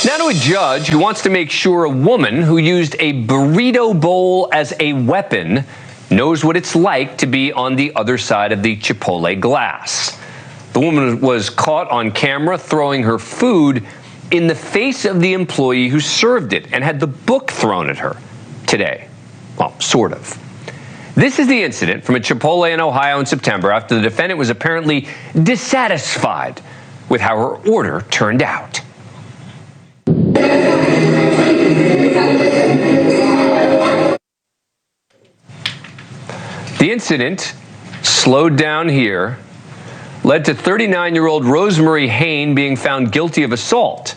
Now to a judge who wants to make sure a woman who used a burrito bowl as a weapon knows what it's like to be on the other side of the Chipotle glass. The woman was caught on camera throwing her food in the face of the employee who served it and had the book thrown at her today. Well, sort of. This is the incident from a Chipotle in Ohio in September after the defendant was apparently dissatisfied with how her order turned out. The incident, slowed down here, led to 39-year-old Rosemary Haynes being found guilty of assault.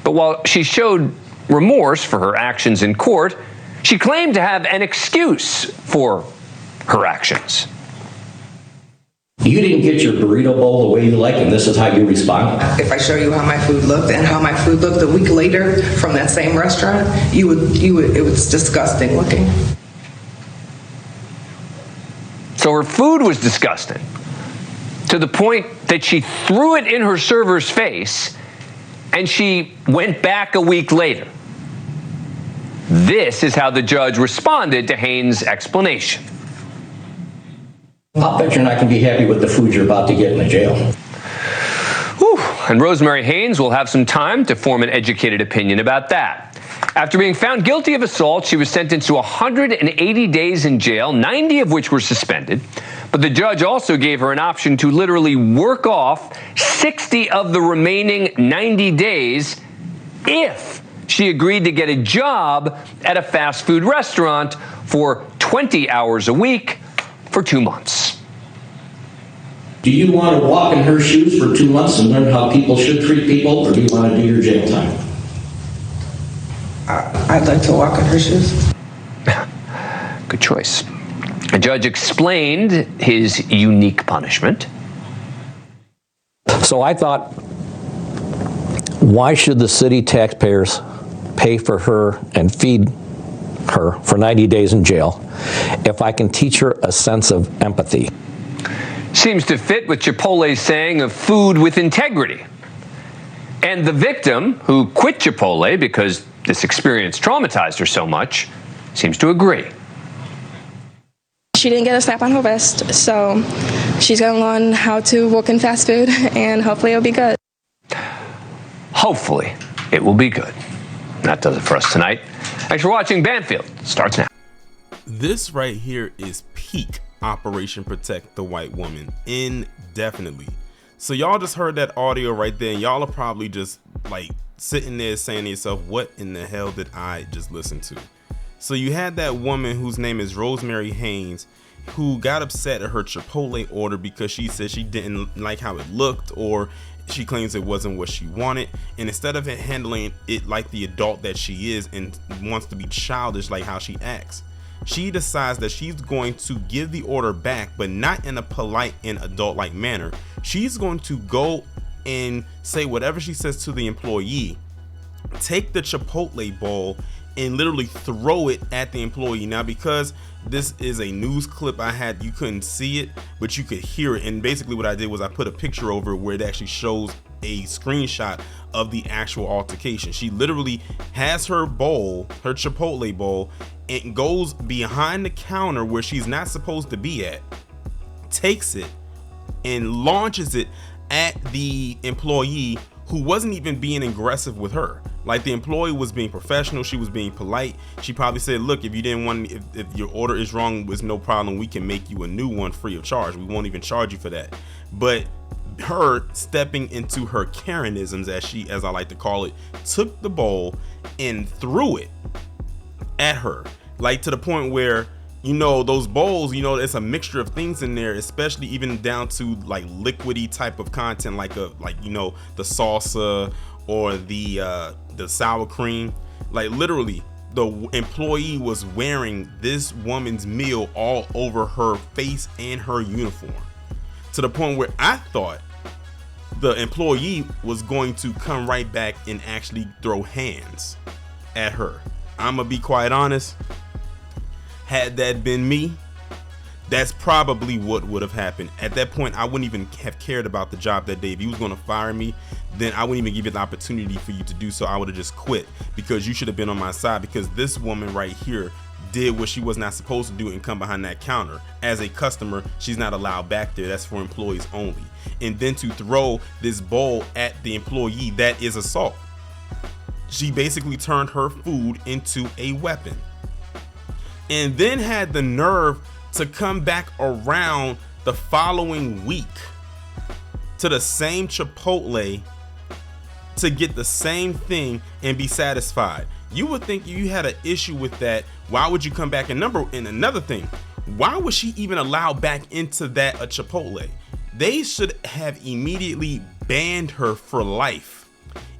But while she showed remorse for her actions in court, she claimed to have an excuse for her actions. You didn't get your burrito bowl the way you like, and this is how you respond? If I show you how my food looked and how my food looked a week later from that same restaurant, it was disgusting looking. So her food was disgusting, to the point that she threw it in her server's face, and she went back a week later. This is how the judge responded to Haynes' explanation. I'll bet you're not going to be happy with the food you're about to get in the jail. Whew. And Rosemary Haynes will have some time to form an educated opinion about that. After being found guilty of assault, she was sentenced to 180 days in jail, 90 of which were suspended. But the judge also gave her an option to literally work off 60 of the remaining 90 days if she agreed to get a job at a fast food restaurant for 20 hours a week for 2 months. Do you want to walk in her shoes for 2 months and learn how people should treat people, or do you want to do your jail time? I'd like to walk in her shoes. Good choice. The judge explained his unique punishment. So I thought, why should the city taxpayers pay for her and feed her for 90 days in jail if I can teach her a sense of empathy? Seems to fit with Chipotle's saying of food with integrity. And the victim, who quit Chipotle because this experience traumatized her so much, seems to agree. She didn't get a slap on her wrist, so she's going to learn how to work in fast food, and hopefully it'll be good. Hopefully it will be good. That does it for us tonight. Thanks for watching. Banfield starts now. This right here is peak Operation Protect the White Woman indefinitely. So y'all just heard that audio right there, and y'all are probably just like sitting there saying to yourself, what in the hell did I just listen to? So you had that woman whose name is Rosemary Haynes, who got upset at her Chipotle order because she said she didn't like how it looked, or she claims it wasn't what she wanted. And instead of handling it like the adult that she is and wants to be childish like how she acts, she decides that she's going to give the order back, but not in a polite and adult-like manner. She's going to go and say whatever she says to the employee, take the Chipotle bowl and literally throw it at the employee. Now, because this is a news clip I had, you couldn't see it, but you could hear it. And basically what I did was I put a picture over it where it actually shows a screenshot of the actual altercation. She literally has her bowl, her Chipotle bowl, and goes behind the counter where she's not supposed to be at, takes it and launches it at the employee who wasn't even being aggressive with her. Like, the employee was being professional, she was being polite. She probably said, look, if you didn't want, if your order is wrong, it's no problem, we can make you a new one free of charge, we won't even charge you for that. But her stepping into her Karenisms, as I like to call it, took the bowl and threw it at her, like to the point where, you know, those bowls, you know, it's a mixture of things in there, especially even down to like liquidy type of content, like you know, the salsa or the sour cream. Like, literally the employee was wearing this woman's meal all over her face and her uniform, to the point where I thought the employee was going to come right back and actually throw hands at her. I'm gonna be quite honest, had that been me, That's probably what would have happened. At that point, I wouldn't even have cared about the job that day. If you was going to fire me, then I wouldn't even give you the opportunity for you to do so. I would have just quit, because you should have been on my side, because this woman right here did what she was not supposed to do and come behind that counter. As a customer, she's not allowed back there. That's for employees only. And then to throw this bowl at the employee, that is assault. She basically turned her food into a weapon, and then had the nerve to come back around the following week to the same Chipotle to get the same thing and be satisfied. You would think you had an issue with that. Why would you come back? And another thing, why was she even allowed back into that a Chipotle? They should have immediately banned her for life.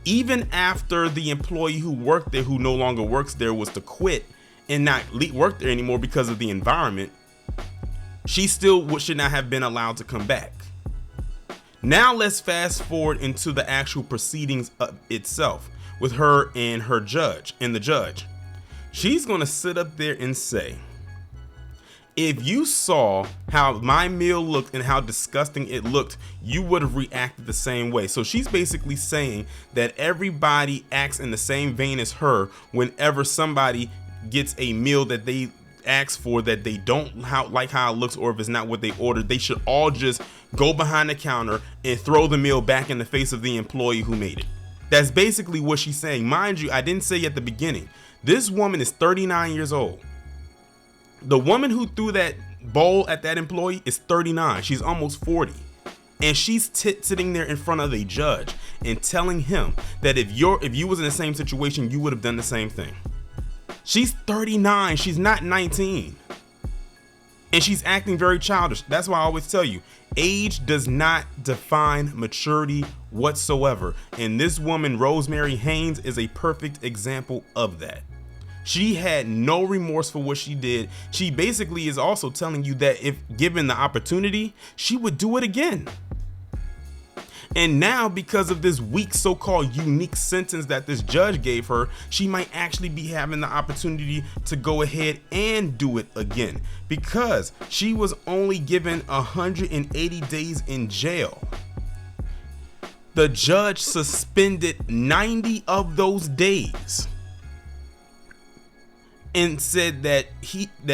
Even after the employee who worked there, who no longer works there, was to quit and not work there anymore because of the environment, she still should not have been allowed to come back. Now let's fast forward into the actual proceedings itself with her and her judge and the judge. She's going to sit up there and say, if you saw how my meal looked and how disgusting it looked, you would have reacted the same way. So she's basically saying that everybody acts in the same vein as her whenever somebody gets a meal that they ask for that they don't like how it looks, or if it's not what they ordered, they should all just go behind the counter and throw the meal back in the face of the employee who made it. That's basically what she's saying. Mind you, I didn't say at the beginning, this woman is 39 years old. The woman who threw that bowl at that employee is 39. She's almost 40. And she's sitting there in front of the judge and telling him that if you was in the same situation, you would have done the same thing. She's 39. She's not 19. And she's acting very childish. That's why I always tell you, age does not define maturity whatsoever. And this woman, Rosemary Haynes, is a perfect example of that. She had no remorse for what she did. She basically is also telling you that if given the opportunity, she would do it again. And now, because of this weak so-called unique sentence that this judge gave her, she might actually be having the opportunity to go ahead and do it again, because she was only given 180 days in jail. The judge suspended 90 of those days and said that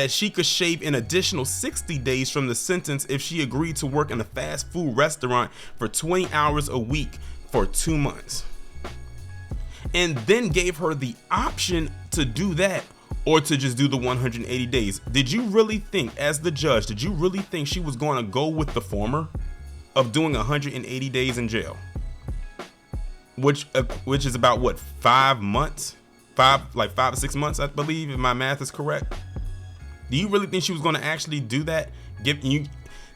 she could shave an additional 60 days from the sentence if she agreed to work in a fast food restaurant for 20 hours a week for 2 months, and then gave her the option to do that or to just do the 180 days. Did you really think, as the judge, did you really think she was going to go with the former of doing 180 days in jail, which is about what, 5 months? 5 to 6 months, I believe, if my math is correct. Do you really think she was going to actually do that?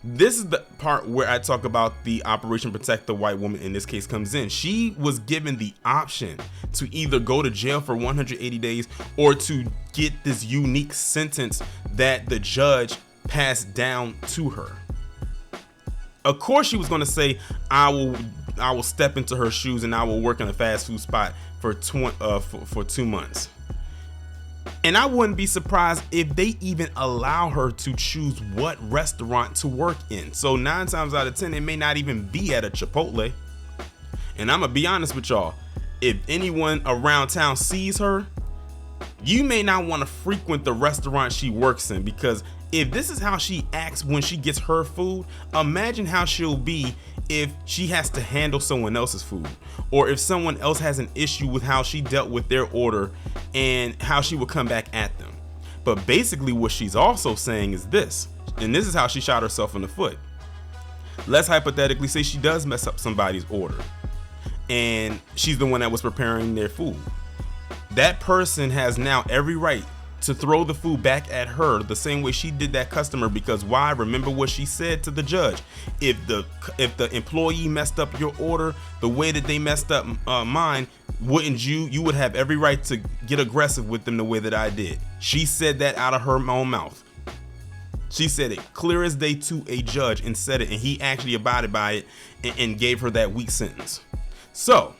This is the part where I talk about the Operation Protect the White Woman in this case comes in. She was given the option to either go to jail for 180 days or to get this unique sentence that the judge passed down to her. Of course, she was going to say, I will step into her shoes and I will work in a fast food spot for 2 months. And I wouldn't be surprised if they even allow her to choose what restaurant to work in. So 9 times out of 10, it may not even be at a Chipotle. And I'm gonna be honest with y'all, if anyone around town sees her, you may not want to frequent the restaurant she works in, because if this is how she acts when she gets her food, imagine how she'll be if she has to handle someone else's food, or if someone else has an issue with how she dealt with their order and how she would come back at them. But basically what she's also saying is this, and this is how she shot herself in the foot. Let's hypothetically say she does mess up somebody's order and she's the one that was preparing their food. That person has now every right to throw the food back at her the same way she did that customer, because why? Remember what she said to the judge. If the employee messed up your order the way that they messed up mine, wouldn't you would have every right to get aggressive with them the way that I did. She said that out of her own mouth. She said it clear as day to a judge and said it, and he actually abided by it and gave her that weak sentence. So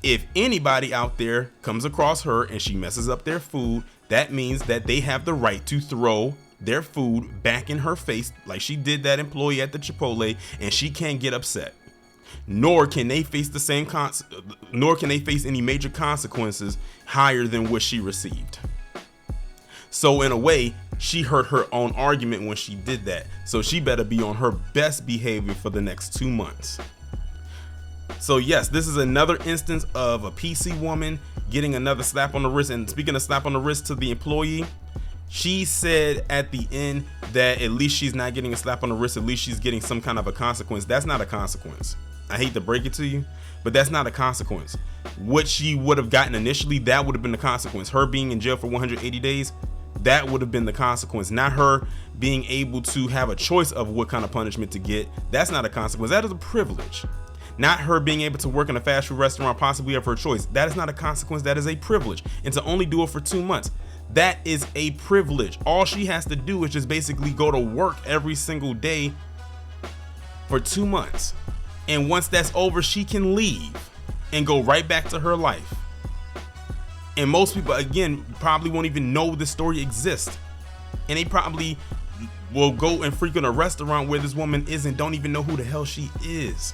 if anybody out there comes across her and she messes up their food, that means that they have the right to throw their food back in her face like she did that employee at the Chipotle, and she can't get upset. Nor can they face any major consequences higher than what she received. So in a way, she hurt her own argument when she did that. So she better be on her best behavior for the next 2 months. So yes, this is another instance of a PC woman getting another slap on the wrist. And speaking of slap on the wrist to the employee, she said at the end that at least she's not getting a slap on the wrist. At least she's getting some kind of a consequence. That's not a consequence. I hate to break it to you, but that's not a consequence. What she would have gotten initially, that would have been the consequence. Her being in jail for 180 days, that would have been the consequence. Not her being able to have a choice of what kind of punishment to get. That's not a consequence. That is a privilege. Not her being able to work in a fast food restaurant, possibly of her choice. That is not a consequence. That is a privilege. And to only do it for 2 months, that is a privilege. All she has to do is just basically go to work every single day for 2 months. And once that's over, she can leave and go right back to her life. And most people, again, probably won't even know this story exists. And they probably will go and frequent a restaurant where this woman is and don't even know who the hell she is.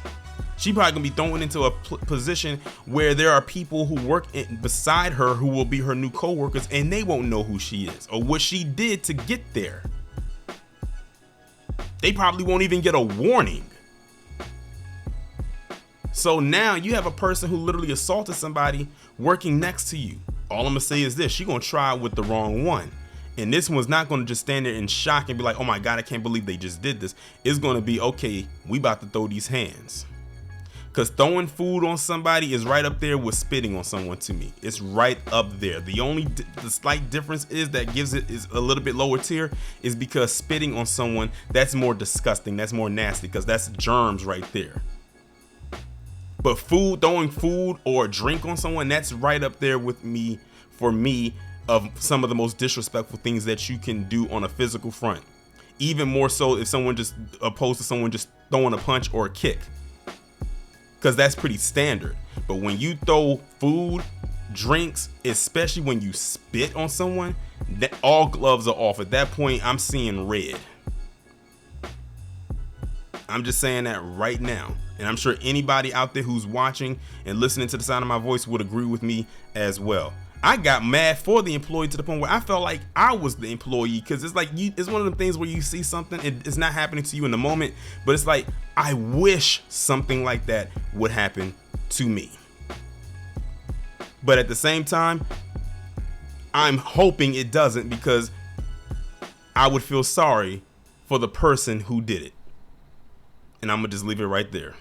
She probably gonna be thrown into a position where there are people who work beside her who will be her new co-workers, and they won't know who she is or what she did to get there. They probably won't even get a warning. So now you have a person who literally assaulted somebody working next to you. All I'm gonna say is this: she gonna try with the wrong one. And this one's not gonna just stand there in shock and be like, oh my God, I can't believe they just did this. It's gonna be, okay, we about to throw these hands. Because throwing food on somebody is right up there with spitting on someone to me. It's right up there. The slight difference is that gives it is a little bit lower tier is because spitting on someone, that's more disgusting. That's more nasty because that's germs right there. But throwing food or drink on someone, that's right up there with me, for me, of some of the most disrespectful things that you can do on a physical front. Even more so if someone just, opposed to someone just throwing a punch or a kick. Because that's pretty standard. But when you throw food, drinks, especially when you spit on someone, that all gloves are off. At that point, I'm seeing red. I'm just saying that right now. And I'm sure anybody out there who's watching and listening to the sound of my voice would agree with me as well. I got mad for the employee to the point where I felt like I was the employee, because it's like it's one of the things where you see something, it's not happening to you in the moment, but it's like, I wish something like that would happen to me. But at the same time, I'm hoping it doesn't, because I would feel sorry for the person who did it. And I'm gonna just leave it right there.